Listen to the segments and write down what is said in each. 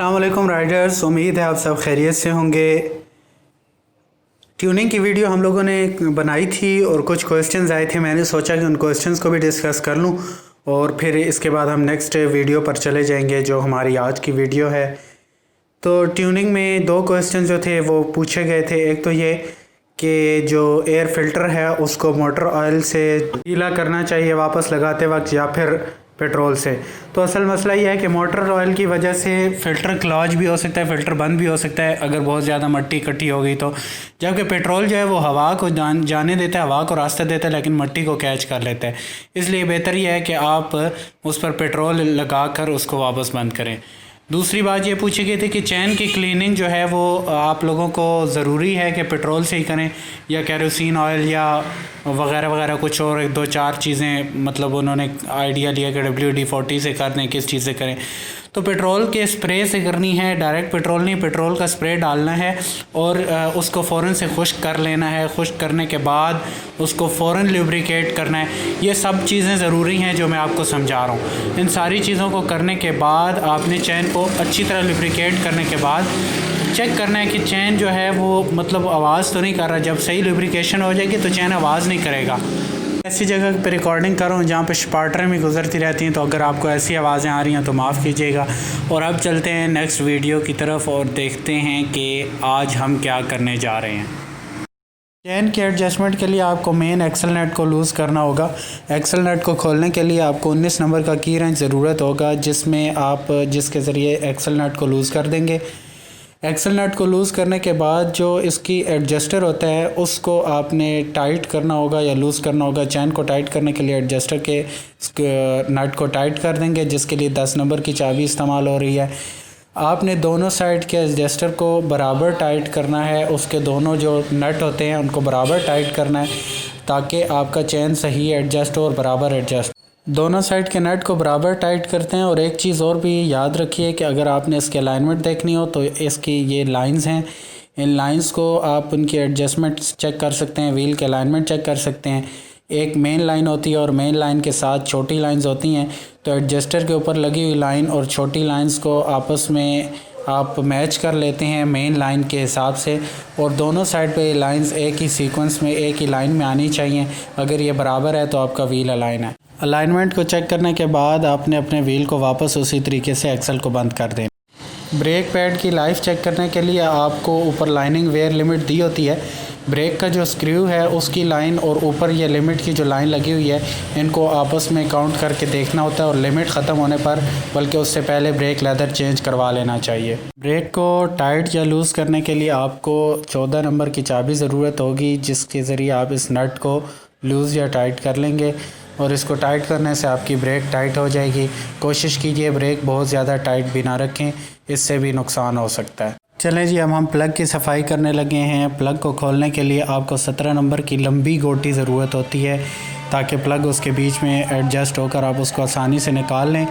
अस्सलाम वालेकुम राइडर्स, उम्मीद है आप सब खैरियत से होंगे। ट्यूनिंग की वीडियो हम लोगों ने बनाई थी और कुछ क्वेश्चंस आए थे। मैंने सोचा कि उन क्वेश्चंस को भी डिस्कस कर लूं और फिर इसके बाद हम नेक्स्ट वीडियो पर चले जाएंगे जो हमारी आज की वीडियो है। तो ट्यूनिंग में दो क्वेश्चन जो थे वो पूछे गए थे। एक तो ये कि जो एयर फ़िल्टर है उसको मोटर ऑयल से गीला करना चाहिए वापस लगाते वक्त या फिर पेट्रोल से। तो असल मसला ये है कि मोटर ऑयल की वजह से फ़िल्टर क्लॉज भी हो सकता है, फ़िल्टर बंद भी हो सकता है अगर बहुत ज़्यादा मट्टी इकट्ठी हो गई तो। जबकि पेट्रोल जो है वो हवा को जाने देता है, हवा को रास्ता देता है, लेकिन मट्टी को कैच कर लेता है। इसलिए बेहतर यह है कि आप उस पर पेट्रोल लगा कर उसको वापस बंद करें। दूसरी बात ये पूछी गई थी कि चैन की क्लीनिंग जो है वो आप लोगों को ज़रूरी है कि पेट्रोल से ही करें या केरोसिन ऑयल या वगैरह वगैरह कुछ और एक दो चार चीज़ें, मतलब उन्होंने आइडिया लिया कि WD-40 से कर दें, किस चीज़ से करें। तो पेट्रोल के स्प्रे से करनी है, डायरेक्ट पेट्रोल नहीं, पेट्रोल का स्प्रे डालना है और उसको फ़ौरन से खुश्क कर लेना है। खुश्क करने के बाद उसको फ़ौरन लुब्रिकेट करना है। ये सब चीज़ें ज़रूरी हैं जो मैं आपको समझा रहा हूँ। इन सारी चीज़ों को करने के बाद आपने चैन को अच्छी तरह लुब्रिकेट करने के बाद चेक करना है कि चैन जो है वो मतलब आवाज़ तो नहीं कर रहा। जब सही लुब्रिकेशन हो जाएगी तो चैन आवाज़ नहीं करेगा। ऐसी जगह पे रिकॉर्डिंग कर रहा हूँ जहाँ पे स्पार्टर भी गुजरती रहती हैं, तो अगर आपको ऐसी आवाज़ें आ रही हैं तो माफ़ कीजिएगा। और अब चलते हैं नेक्स्ट वीडियो की तरफ और देखते हैं कि आज हम क्या करने जा रहे हैं। चैन के एडजस्टमेंट के लिए आपको मेन एक्सल नट को लूज़ करना होगा। एक्सल नट को खोलने के लिए आपको 19 नंबर का की रेंच ज़रूरत होगा, जिसके ज़रिए एक्सल नट को लूज़ कर देंगे। एक्सल नट को लूज़ करने के बाद जो इसकी एडजस्टर होता है उसको आपने टाइट करना होगा या लूज़ करना होगा। चैन को टाइट करने के लिए एडजस्टर के नट को टाइट कर देंगे, जिसके लिए 10 नंबर की चाबी इस्तेमाल हो रही है। आपने दोनों साइड के एडजस्टर को बराबर टाइट करना है, उसके दोनों जो नट होते हैं उनको बराबर टाइट करना है ताकि आपका चैन सही एडजस्ट हो और बराबर एडजस्ट। दोनों साइड के नट को बराबर टाइट करते हैं। और एक चीज़ और भी याद रखिए कि अगर आपने इसके अलाइनमेंट देखनी हो तो इसकी ये लाइंस हैं, इन लाइंस को आप उनकी एडजस्टमेंट चेक कर सकते हैं, व्हील के अलाइनमेंट चेक कर सकते हैं। एक मेन लाइन होती है और मेन लाइन के साथ छोटी लाइंस होती हैं, तो एडजस्टर के ऊपर लगी हुई लाइन और छोटी लाइंस को आपस में आप मैच कर लेते हैं मेन लाइन के हिसाब से। और दोनों साइड पे लाइंस एक ही सीक्वेंस में, एक ही लाइन में आनी चाहिए। अगर ये बराबर है तो आपका व्हील अलाइन है। अलाइनमेंट को चेक करने के बाद आपने अपने व्हील को वापस उसी तरीके से एक्सल को बंद कर दें। ब्रेक पैड की लाइफ चेक करने के लिए आपको ऊपर लाइनिंग वेयर लिमिट दी होती है। ब्रेक का जो स्क्रू है उसकी लाइन और ऊपर ये लिमिट की जो लाइन लगी हुई है, इनको आपस में काउंट करके देखना होता है और लिमिट ख़त्म होने पर बल्कि उससे पहले ब्रेक लेदर चेंज करवा लेना चाहिए। ब्रेक को टाइट या लूज़ करने के लिए आपको 14 नंबर की चाबी ज़रूरत होगी, जिसके ज़रिए आप इस नट को लूज़ या टाइट कर लेंगे और इसको टाइट करने से आपकी ब्रेक टाइट हो जाएगी। कोशिश कीजिए ब्रेक बहुत ज़्यादा टाइट भी ना रखें, इससे भी नुकसान हो सकता है। चलें जी, अब हम प्लग की सफाई करने लगे हैं। प्लग को खोलने के लिए आपको 17 नंबर की लंबी गोटी ज़रूरत होती है ताकि प्लग उसके बीच में एडजस्ट होकर आप उसको आसानी से निकाल लें।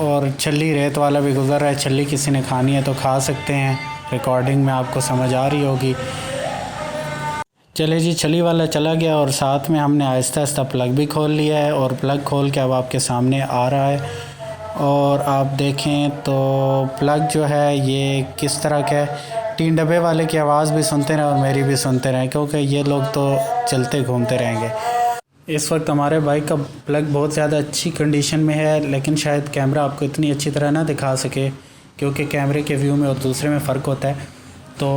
और छल्ली रेत वाला भी गुज़र रहा है, छल्ली किसी ने खानी है तो खा सकते हैं। रिकॉर्डिंग में आपको समझ आ रही होगी। चले जी, छली वाला चला गया और साथ में हमने आहिस्ता आहिस्ता प्लग भी खोल लिया है और प्लग खोल के अब आपके सामने आ रहा है। और आप देखें तो प्लग जो है ये किस तरह का है। 3 डब्बे वाले की आवाज़ भी सुनते रहें और मेरी भी सुनते रहें, क्योंकि ये लोग तो चलते घूमते रहेंगे। इस वक्त हमारे बाइक का प्लग बहुत ज़्यादा अच्छी कंडीशन में है, लेकिन शायद कैमरा आपको इतनी अच्छी तरह ना दिखा सके क्योंकि कैमरे के व्यू में और दूसरे में फ़र्क होता है। तो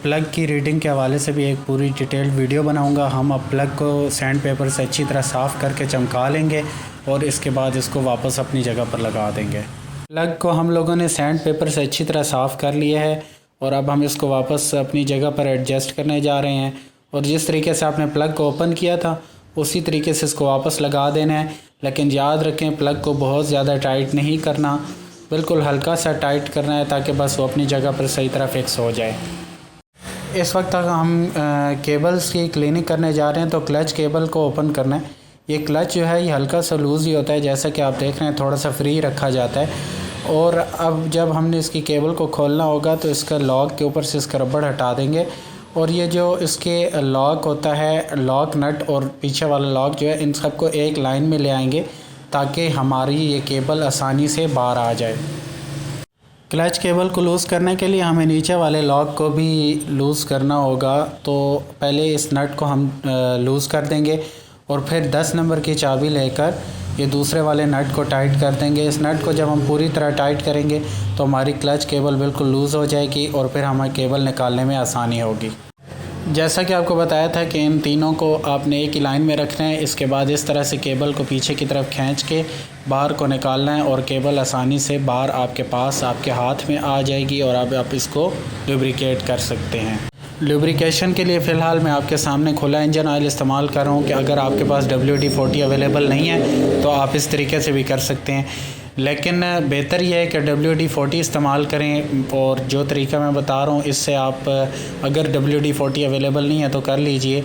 प्लग की रीडिंग के हवाले से भी एक पूरी डिटेल्ड वीडियो बनाऊंगा। हम अब प्लग को सैंड पेपर से अच्छी तरह साफ़ करके चमका लेंगे और इसके बाद इसको वापस अपनी जगह पर लगा देंगे। प्लग को हम लोगों ने सैंड पेपर से अच्छी तरह साफ़ कर लिया है और अब हम इसको वापस अपनी जगह पर एडजस्ट करने जा रहे हैं। और जिस तरीके से आपने प्लग को ओपन किया था उसी तरीके से इसको वापस लगा देना है। लेकिन याद रखें प्लग को बहुत ज़्यादा टाइट नहीं करना, बिल्कुल हल्का सा टाइट करना है ताकि बस वो अपनी जगह पर सही तरह फिक्स हो जाए। इस वक्त तक हम केबल्स की क्लीनिंग करने जा रहे हैं। तो क्लच केबल को ओपन करना है। ये क्लच जो है ये हल्का सा लूज़ ही होता है, जैसा कि आप देख रहे हैं थोड़ा सा फ्री रखा जाता है। और अब जब हमने इसकी केबल को खोलना होगा तो इसका लॉक के ऊपर से इसका रबड़ हटा देंगे और ये जो इसके लॉक होता है, लॉक नट और पीछे वाला लॉक जो है, इन सबको एक लाइन में ले आएंगे ताकि हमारी ये केबल आसानी से बाहर आ जाए। क्लच केबल को लूज़ करने के लिए हमें नीचे वाले लॉक को भी लूज़ करना होगा। तो पहले इस नट को हम लूज़ कर देंगे और फिर 10 नंबर की चाबी लेकर ये दूसरे वाले नट को टाइट कर देंगे। इस नट को जब हम पूरी तरह टाइट करेंगे तो हमारी क्लच केबल बिल्कुल लूज़ हो जाएगी और फिर हमें केबल निकालने में आसानी होगी। जैसा कि आपको बताया था कि इन तीनों को आपने एक ही लाइन में रखना है। इसके बाद इस तरह से केबल को पीछे की तरफ खींच के बाहर को निकालना है और केबल आसानी से बाहर आपके पास आपके हाथ में आ जाएगी और आप इसको लुब्रिकेट कर सकते हैं। लुब्रिकेशन के लिए फ़िलहाल मैं आपके सामने खुला इंजन ऑयल इस्तेमाल कर रहा हूँ कि अगर आपके पास WD-40 अवेलेबल नहीं है तो आप इस तरीके से भी कर सकते हैं, लेकिन बेहतर यह है कि WD-40 इस्तेमाल करें। और जो तरीका मैं बता रहा हूँ इससे आप अगर WD-40 अवेलेबल नहीं है तो कर लीजिए।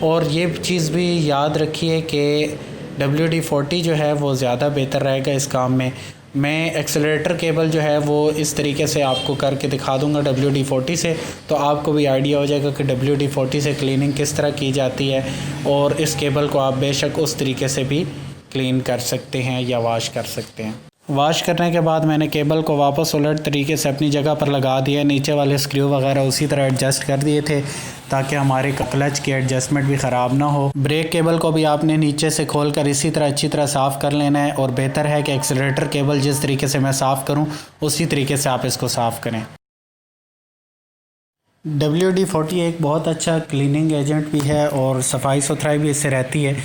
और ये चीज़ भी याद रखिए कि WD-40 जो है वो ज़्यादा बेहतर रहेगा इस काम में। मैं एक्सेलरेटर केबल जो है वो इस तरीके से आपको करके दिखा दूंगा WD-40 से, तो आपको भी आइडिया हो जाएगा कि WD-40 से क्लीनिंग किस तरह की जाती है। और इस केबल को आप बेशक उस तरीके से भी क्लीन कर सकते हैं या वॉश कर सकते हैं। वॉश करने के बाद मैंने केबल को वापस उलट तरीके से अपनी जगह पर लगा दिया। नीचे वाले स्क्रू वगैरह उसी तरह एडजस्ट कर दिए थे ताकि हमारे क्लच की एडजस्टमेंट भी ख़राब ना हो। ब्रेक केबल को भी आपने नीचे से खोलकर इसी तरह अच्छी तरह साफ़ कर लेना है और बेहतर है कि एक्सेलरेटर केबल जिस तरीके से मैं साफ़ करूं उसी तरीके से आप इसको साफ़ करें। WD-40 एक बहुत अच्छा क्लीनिंग एजेंट भी है और सफाई सुथराई भी इससे रहती है।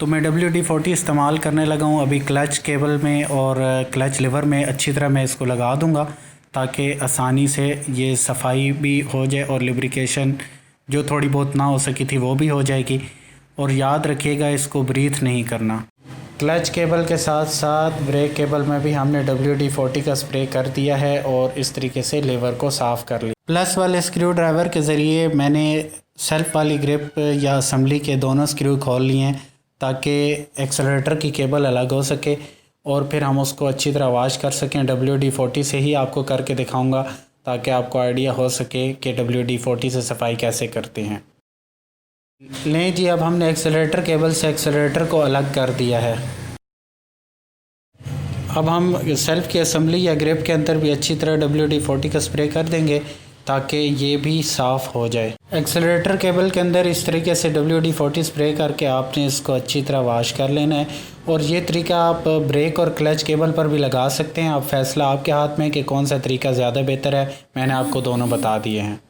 तो मैं WD-40 इस्तेमाल करने लगा हूँ अभी क्लच केबल में और क्लच लिवर में अच्छी तरह मैं इसको लगा दूँगा ताकि आसानी से ये सफाई भी हो जाए और लुब्रिकेशन जो थोड़ी बहुत ना हो सकी थी वो भी हो जाएगी। और याद रखिएगा इसको ब्रीथ नहीं करना। क्लच केबल के साथ साथ ब्रेक केबल में भी हमने WD-40 का स्प्रे कर दिया है और इस तरीके से लीवर को साफ़ कर लिया। प्लस वाले स्क्रू ड्राइवर के ज़रिए मैंने सेल्फ वाली ग्रिप या असम्बली के दोनों स्क्रू खोल लिए हैं ताकि एक्सेलरेटर की केबल अलग हो सके और फिर हम उसको अच्छी तरह वॉश कर सकें। WD-40 से ही आपको करके दिखाऊंगा ताकि आपको आइडिया हो सके कि WD-40 से सफाई कैसे करते हैं। लें जी, अब हमने एक्सेलरेटर केबल से एक्सेलरेटर को अलग कर दिया है। अब हम सेल्फ की असम्बली या ग्रिप के अंदर भी अच्छी तरह WD-40 का स्प्रे कर देंगे ताकि ये भी साफ़ हो जाए। एक्सेलरेटर केबल के अंदर इस तरीके से WD-40 स्प्रे करके आपने इसको अच्छी तरह वॉश कर लेना है। और ये तरीका आप ब्रेक और क्लच केबल पर भी लगा सकते हैं। अब फैसला आपके हाथ में कि कौन सा तरीका ज़्यादा बेहतर है। मैंने आपको दोनों बता दिए हैं।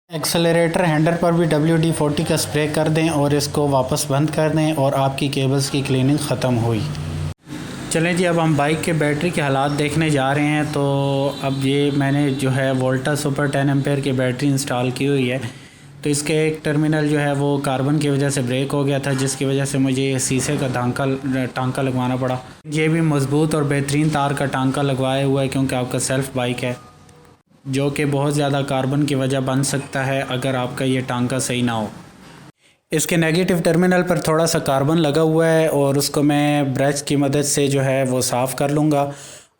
एक्सेलरेटर हैंडल पर भी WD-40 का स्प्रे कर दें और इसको वापस बंद कर दें और आपकी केबल्स की क्लीनिंग ख़त्म हुई। चलें जी, अब हम बाइक के बैटरी के हालात देखने जा रहे हैं। तो अब ये मैंने जो है वोल्टा सुपर 10 एम्पेयर की बैटरी इंस्टॉल की हुई है। तो इसके एक टर्मिनल जो है वो कार्बन की वजह से ब्रेक हो गया था, जिसकी वजह से मुझे शीशे का टांका लगवाना पड़ा। ये भी मज़बूत और बेहतरीन तार का टांका लगवाया हुआ है क्योंकि आपका सेल्फ़ बाइक है, जो कि बहुत ज़्यादा कार्बन की वजह बन सकता है अगर आपका ये टांका सही ना हो। इसके नेगेटिव टर्मिनल पर थोड़ा सा कार्बन लगा हुआ है और उसको मैं ब्रश की मदद से जो है वो साफ़ कर लूँगा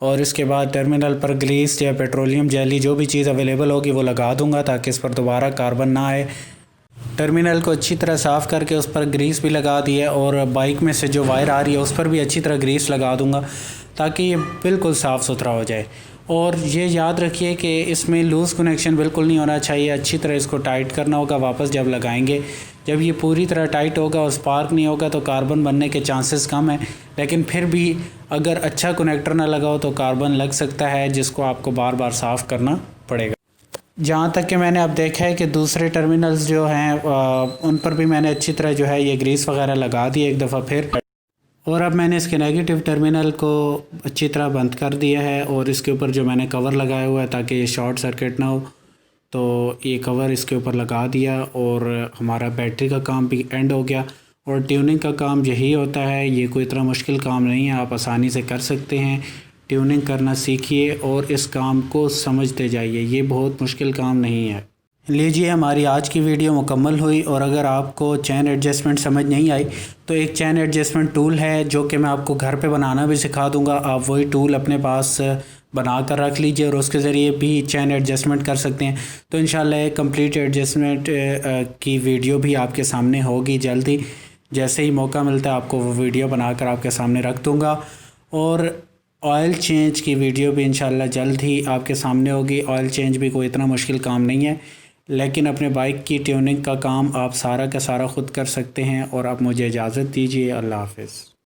और इसके बाद टर्मिनल पर ग्रीस या पेट्रोलियम जेली जो भी चीज़ अवेलेबल होगी वो लगा दूँगा ताकि इस पर दोबारा कार्बन ना आए। टर्मिनल को अच्छी तरह साफ़ करके उस पर ग्रीस भी लगा दी है और बाइक में से जो वायर आ रही है उस पर भी अच्छी तरह ग्रीस लगा दूँगा ताकि ये बिल्कुल साफ़ सुथरा हो जाए। और ये याद रखिए कि इसमें लूज़ कनेक्शन बिल्कुल नहीं होना चाहिए। अच्छी तरह इसको टाइट करना होगा वापस जब लगाएंगे। जब ये पूरी तरह टाइट होगा और स्पार्क नहीं होगा तो कार्बन बनने के चांसेस कम है, लेकिन फिर भी अगर अच्छा कनेक्टर ना लगा हो तो कार्बन लग सकता है, जिसको आपको बार बार साफ़ करना पड़ेगा। जहाँ तक कि मैंने अब देखा है कि दूसरे टर्मिनल्स जो हैं उन पर भी मैंने अच्छी तरह जो है ये ग्रीस वगैरह लगा दी एक दफ़ा फिर। और अब मैंने इसके नेगेटिव टर्मिनल को अच्छी तरह बंद कर दिया है और इसके ऊपर जो मैंने कवर लगाया हुआ है ताकि ये शॉर्ट सर्किट ना हो, तो ये कवर इसके ऊपर लगा दिया और हमारा बैटरी का काम भी एंड हो गया। और ट्यूनिंग का काम यही होता है, ये कोई इतना मुश्किल काम नहीं है, आप आसानी से कर सकते हैं। ट्यूनिंग करना सीखिए और इस काम को समझते जाइए, ये बहुत मुश्किल काम नहीं है। लीजिए, हमारी आज की वीडियो मुकम्मल हुई। और अगर आपको चैन एडजस्टमेंट समझ नहीं आई तो एक चैन एडजस्टमेंट टूल है जो कि मैं आपको घर पे बनाना भी सिखा दूंगा। आप वही टूल अपने पास बना कर रख लीजिए और उसके ज़रिए भी चैन एडजस्टमेंट कर सकते हैं। तो इंशाल्लाह कंप्लीट एडजस्टमेंट की वीडियो भी आपके सामने होगी जल्दी। जैसे ही मौका मिलता है आपको वो वीडियो बनाकर आपके सामने रख दूँगा। और ऑयल चेंज की वीडियो भी इंशाल्लाह जल्द ही आपके सामने होगी। ऑयल चेंज भी कोई इतना मुश्किल काम नहीं है, लेकिन अपने बाइक की ट्यूनिंग का काम आप सारा का सारा ख़ुद कर सकते हैं। और आप मुझे इजाज़त दीजिए। अल्लाह हाफ़िज़।